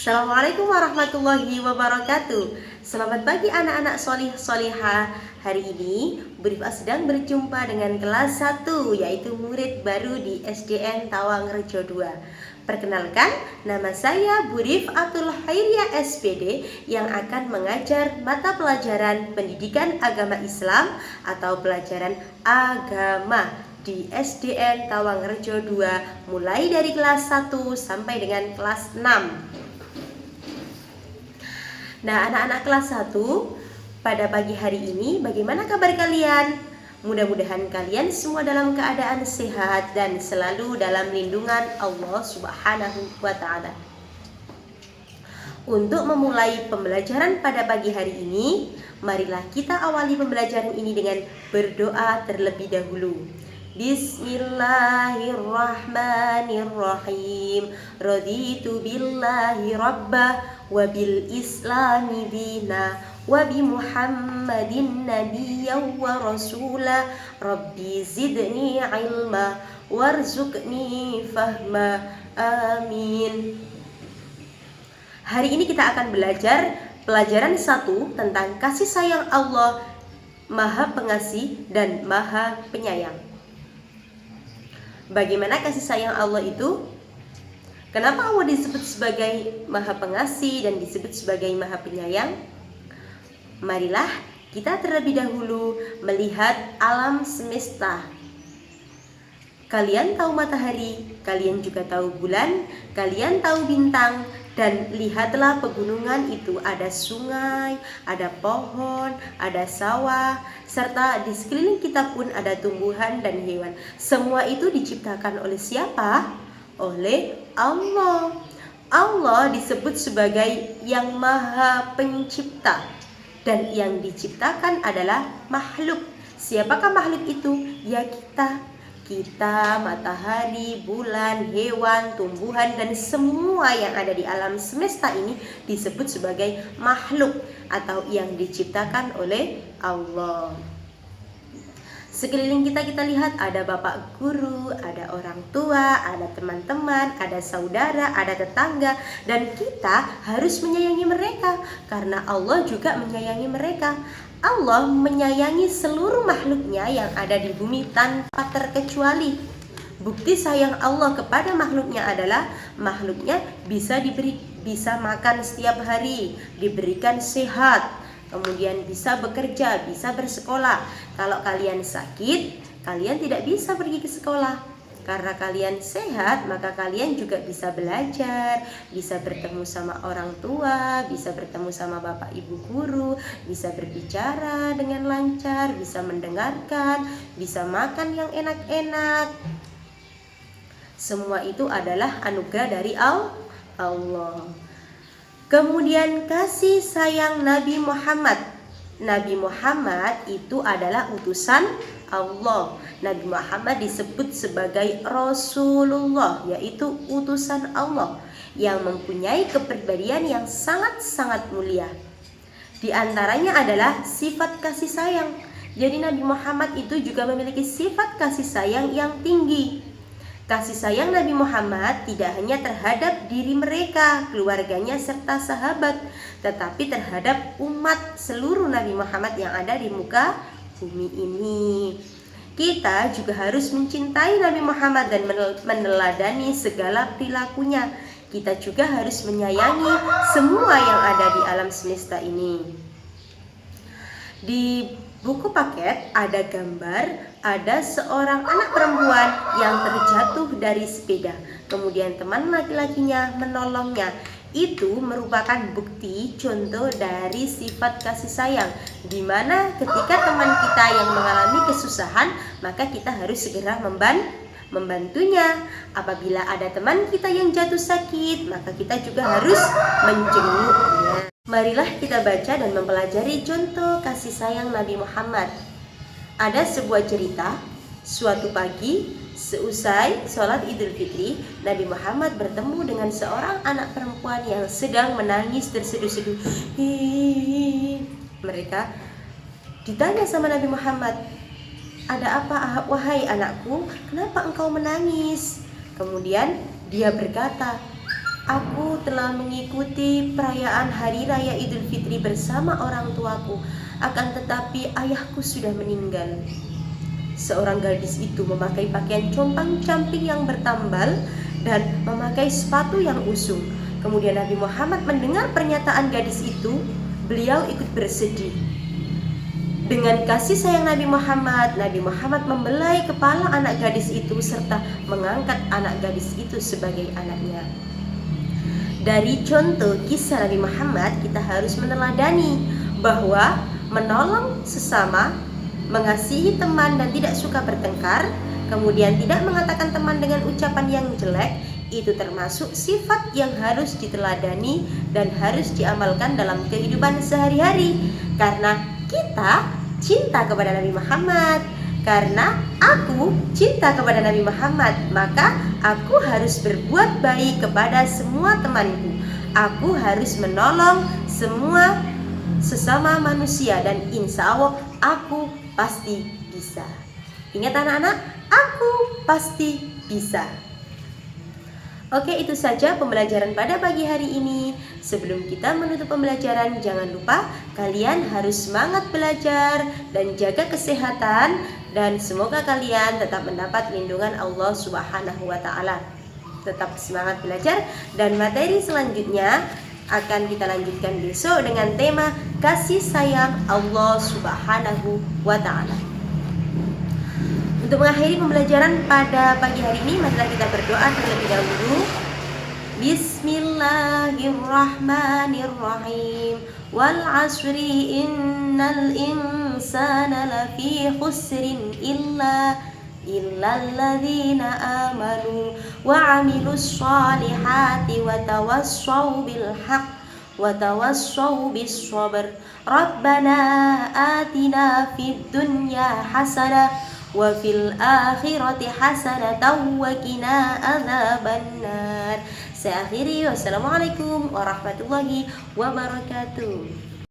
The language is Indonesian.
Assalamualaikum warahmatullahi wabarakatuh. Selamat pagi anak-anak solih solihah. Hari ini Bu Rifah sedang berjumpa dengan kelas 1, yaitu murid baru di SDN Tawang Rejo 2. Perkenalkan, nama saya Bu Rifatul Khairiyah SPD yang akan mengajar mata pelajaran pendidikan agama Islam atau pelajaran agama di SDN Tawang Rejo 2 mulai dari kelas 1 sampai dengan kelas 6. Nah, anak-anak kelas 1, pada pagi hari ini bagaimana kabar kalian? Mudah-mudahan kalian semua dalam keadaan sehat dan selalu dalam lindungan Allah Subhanahu wa Ta'ala. Untuk memulai pembelajaran pada pagi hari ini, marilah kita awali pembelajaran ini dengan berdoa terlebih dahulu. Bismillahirrahmanirrahim. Raditu billahi rabbah wa bil islami dina wa bi muhammadin nabiyyan wa rasula. Rabbi zidni ilma warzuqni fahma. Amin. Hari ini kita akan belajar pelajaran 1 tentang kasih sayang Allah, Maha Pengasih dan Maha Penyayang. Bagaimana kasih sayang Allah itu? Kenapa Allah disebut sebagai Maha Pengasih dan disebut sebagai Maha Penyayang? Marilah kita terlebih dahulu melihat alam semesta. Kalian tahu matahari, kalian juga tahu bulan, kalian tahu bintang, dan lihatlah pegunungan itu, ada sungai, ada pohon, ada sawah, serta di sekeliling kita pun ada tumbuhan dan hewan. Semua itu diciptakan oleh siapa? Oleh Allah. Allah disebut sebagai yang Maha Pencipta, dan yang diciptakan adalah makhluk. Siapakah makhluk itu? Ya kita, matahari, bulan, hewan, tumbuhan, dan semua yang ada di alam semesta ini disebut sebagai makhluk atau yang diciptakan oleh Allah. Sekeliling kita lihat ada bapak guru, ada orang tua, ada teman-teman, ada saudara, ada tetangga, dan kita harus menyayangi mereka karena Allah juga menyayangi mereka. Allah menyayangi seluruh makhluknya yang ada di bumi tanpa terkecuali. Bukti sayang Allah kepada makhluknya adalah makhluknya bisa makan setiap hari, diberikan sehat, kemudian bisa bekerja, bisa bersekolah. Kalau kalian sakit, kalian tidak bisa pergi ke sekolah. Karena kalian sehat, maka kalian juga bisa belajar, bisa bertemu sama orang tua, bisa bertemu sama bapak ibu guru, bisa berbicara dengan lancar, bisa mendengarkan, bisa makan yang enak-enak. Semua itu adalah anugerah dari Allah. Kemudian kasih sayang Nabi Muhammad. Nabi Muhammad itu adalah utusan Allah. Nabi Muhammad disebut sebagai Rasulullah, yaitu utusan Allah yang mempunyai kepribadian yang sangat-sangat mulia. Di antaranya adalah sifat kasih sayang. Jadi Nabi Muhammad itu juga memiliki sifat kasih sayang yang tinggi. Kasih sayang Nabi Muhammad tidak hanya terhadap diri mereka, keluarganya, serta sahabat, tetapi terhadap umat seluruh Nabi Muhammad yang ada di muka bumi ini. Kita juga harus mencintai Nabi Muhammad dan meneladani segala perilakunya. Kita juga harus menyayangi semua yang ada di alam semesta ini. Di buku paket ada gambar, ada seorang anak perempuan yang terjatuh dari sepeda. Kemudian teman laki-lakinya menolongnya. Itu merupakan bukti contoh dari sifat kasih sayang, di mana ketika teman kita yang mengalami kesusahan, maka kita harus segera membantunya. Apabila ada teman kita yang jatuh sakit, maka kita juga harus menjenguknya. Marilah kita baca dan mempelajari contoh kasih sayang Nabi Muhammad. Ada sebuah cerita, suatu pagi seusai sholat Idul Fitri, Nabi Muhammad bertemu dengan seorang anak perempuan yang sedang menangis terseduh-seduh. Mereka ditanya sama Nabi Muhammad, "Ada apa, wahai anakku? Kenapa engkau menangis?" Kemudian dia berkata, Aku telah mengikuti perayaan Hari Raya Idul Fitri bersama orang tuaku, akan tetapi ayahku sudah meninggal. Seorang gadis itu memakai pakaian compang-camping yang bertambal dan memakai sepatu yang usung. Kemudian Nabi Muhammad mendengar pernyataan gadis itu, beliau ikut bersedih. Dengan kasih sayang Nabi Muhammad membelai kepala anak gadis itu serta mengangkat anak gadis itu sebagai anaknya. Dari contoh kisah Nabi Muhammad, kita harus meneladani bahwa menolong sesama, mengasihi teman dan tidak suka bertengkar, kemudian tidak mengatakan teman dengan ucapan yang jelek, itu termasuk sifat yang harus diteladani dan harus diamalkan dalam kehidupan sehari-hari. Karena kita cinta kepada Nabi Muhammad, karena aku cinta kepada Nabi Muhammad, maka aku harus berbuat baik kepada semua temanku. Aku harus menolong semua sesama manusia dan insya Allah aku pasti bisa. Ingat anak-anak, aku pasti bisa. Oke, itu saja pembelajaran pada pagi hari ini. Sebelum kita menutup pembelajaran, jangan lupa kalian harus semangat belajar dan jaga kesehatan, dan semoga kalian tetap mendapat lindungan Allah Subhanahu wa taala. Tetap semangat belajar, dan materi selanjutnya akan kita lanjutkan besok dengan tema kasih sayang Allah Subhanahu wa taala. Untuk mengakhiri pembelajaran pada pagi hari ini, marilah kita berdoa terlebih dahulu. Bismillahirrahmanirrahim. Wal 'asri innal insana lafi khusrin illa alladzina amanu wa 'amilus shalihati wa tawassaw bil haqq wa tawassaw bis sabr. Rabbana atina fid dunya hasanah wa fil akhirati hasanatan wa qina adzabannar. Saya akhiri, wassalamualaikum warahmatullahi wabarakatuh.